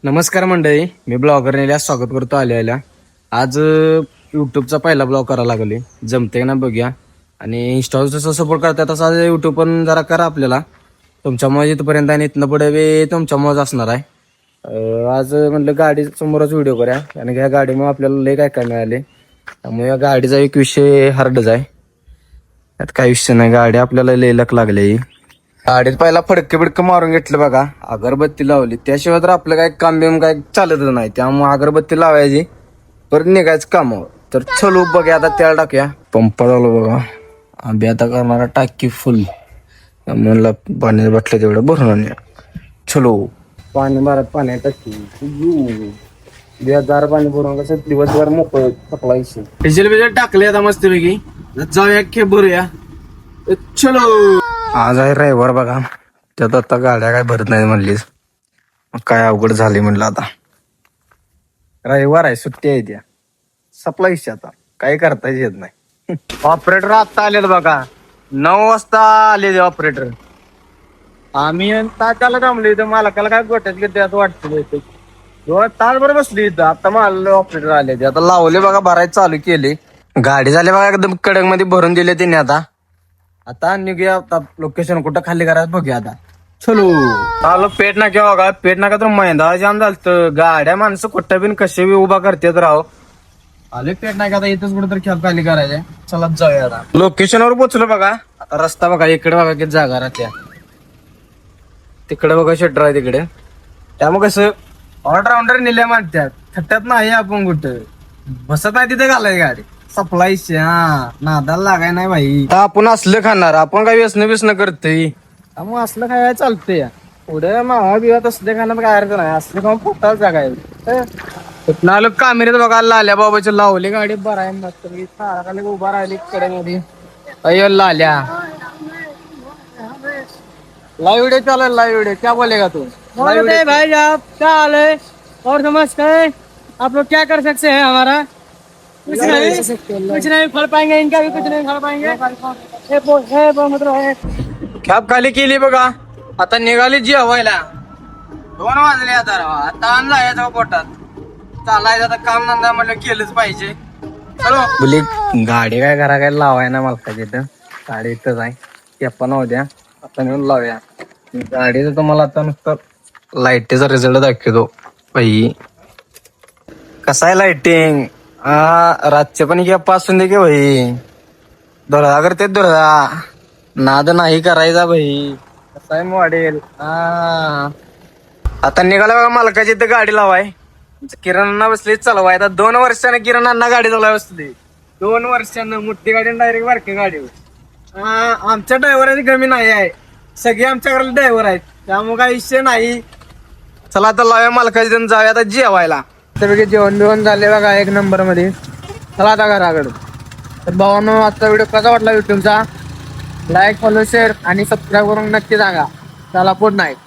नमस्कार मंडळी, मी ब्लॉगर नेल्यास स्वागत करतो आलेल्या. आज युट्यूबचा पहिला ब्लॉग करायला लागले. जमते ना बघूया. आणि इंस्टावर जसं सपोर्ट करतात तसा युट्यूब पण जरा करा आपल्याला. तुमच्यामुळे इथपर्यंत आणि इथनं पुढे बी तुमच्यामुळेच असणार आहे. आज म्हटलं गाडी समोरच व्हिडिओ करूया, आणि ह्या गाडीमुळे आपल्याला लय काय काय मिळाले. त्यामुळे या गाडीचा एक विषय हार्डच आहे. त्यात काही विषय नाही, गाडी आपल्याला लय लक लागली. गाडीत पहिला फडके बिडकं मारून घेतलं बघा, अगरबत्ती लावली. त्याशिवाय तर आपलं काय काम बिम काय चालतच नाही. त्यामुळे अगरबत्ती लावायची, परत निघायचं कामावर. तर चलो बघा, आता त्याला टाकूया. पंप झालो बघा, आंबे आता करणारा टाकी फुल. म्हणलं पाणी बटलं तेवढं भरून आणूया. चलो पाणी मारत पाणी टाकी बेजार पाणी भरून कसं दिवसभर मोकळ सप्लायची. डिझेल बिझेल टाकले आता मस्तपैकी. जाऊया खेप भरूया. चलो आज आहे रविवार बघा, त्यात आता गाड्या काय भरत नाही म्हणलीस. मग काय अवघड झाली म्हणलं. आता रविवार आहे, सुट्टी आहे, त्या सप्लाय आता काही करता येत नाही. ऑपरेटर आता आलेत बघा, 9 वाजता आले ते ऑपरेटर. आम्ही तात्याला थांबलो इथं, मालकाला काय गोट्यात घेते असं वाटतं. तासभर बसली इथं, आता मला ऑपरेटर आले ते. आता लावले बघा, भरायला चालू केले. गाडी झाली बघा एकदम कडक मध्ये भरून दिले त्यांनी. आता निघूया. आता लोकेशन कुठं खाली करायचं बघूया. आता चलो आलो पेट नाक्या बघा. पेट नाका तर मैदा जाम झालत. गाड्या माणसं कुठं बिन कसे बी उभा करतात राव. आले पेट नाक्या, आता इथंच कुठं तर खेप खाली करायचे. चला जाऊया. आता लोकेशनवर पोचलो बघा. आता रस्ता बघा, इकडे बघा किती जागा राहत्या. तिकडे बघा शटर आहे तिकडे. त्यामुळे कसं ऑलराऊंडर नेल्या मानत्यात, थट्ट्यात नाही आपण कुठं बसत आहे तिथे घालाय गाडी सप्लायची. हा नादाला लागाय नाही भाई. आपण असलं खाणार, आपण काही व्यसन बिसन करतोय. त्यामुळे असलं काय चालतंय. पुढे मावा बिवा तसले खाण्यात काय अर्थ नाही. असलं खाऊन पोटाला जागा आहे. आलो कामेरीत बघा, लाल्या बाबाची लावली गाडी. बरं आहे मस्त खाली उभा राहिली कडे मध्ये. अय्यो लाल्या लाइव वीडियो चला, लाइव वीडियो क्या बोलेगा तू? भाई आप क्या हाल है और नमस्ते। आप लोग क्या कर सकते हैं हमारा? कुछ नहीं फल पाएंगे, इनका भी कुछ नहीं फल पाएंगे। कॅब खाली केली बघा. आता निघाली जेवायला. 2 वाजले आता. आता अन्न जायचं पोटात. चालायचं आता, काम धंदा म्हटलं केलंच पाहिजे. चलो बोली गाडी काय करा काय लावाय ना मला तिथं. गाडी इथंच आहे, ते पण द्या. आता नेऊन लावूया गाडीचं. तुम्हाला आता नुसतं लाईटीचा रिझल्ट दाखवतो भाई. कसा आहे लाइटिंग. रातचे पण घ्या पासून दे की भाई. धुळा करते धुळा, नाद नाही करायचा भाई. कसा आहे मॉडेल. आता निघाला बघा मालकाची इथं गाडी लावाय. किराणा बसली चालवाय. आता 2 वर्षाने किराणा गाडी चालवाय बसली. 2 वर्षानं मोठी गाडी डायरेक्ट बारकी गाडी. आमच्या ड्रायव्हराची कमी नाही आहे, सगळे आमच्या घराला ड्रायव्हर आहेत. त्यामुळे काही विषय नाही. चला आता लाव्या मालकाची देऊन जाऊया आता जेवायला. त्यापैकी जेवण बिवण झाले बघा 1 नंबर मध्ये. चला आता घराकडे. तर भावांनो, आजचा व्हिडिओ कसा वाटला युट्यूबचा, लाईक फॉलो शेअर आणि सबस्क्राईब करून नक्की सांगा. चला गुड नाईट.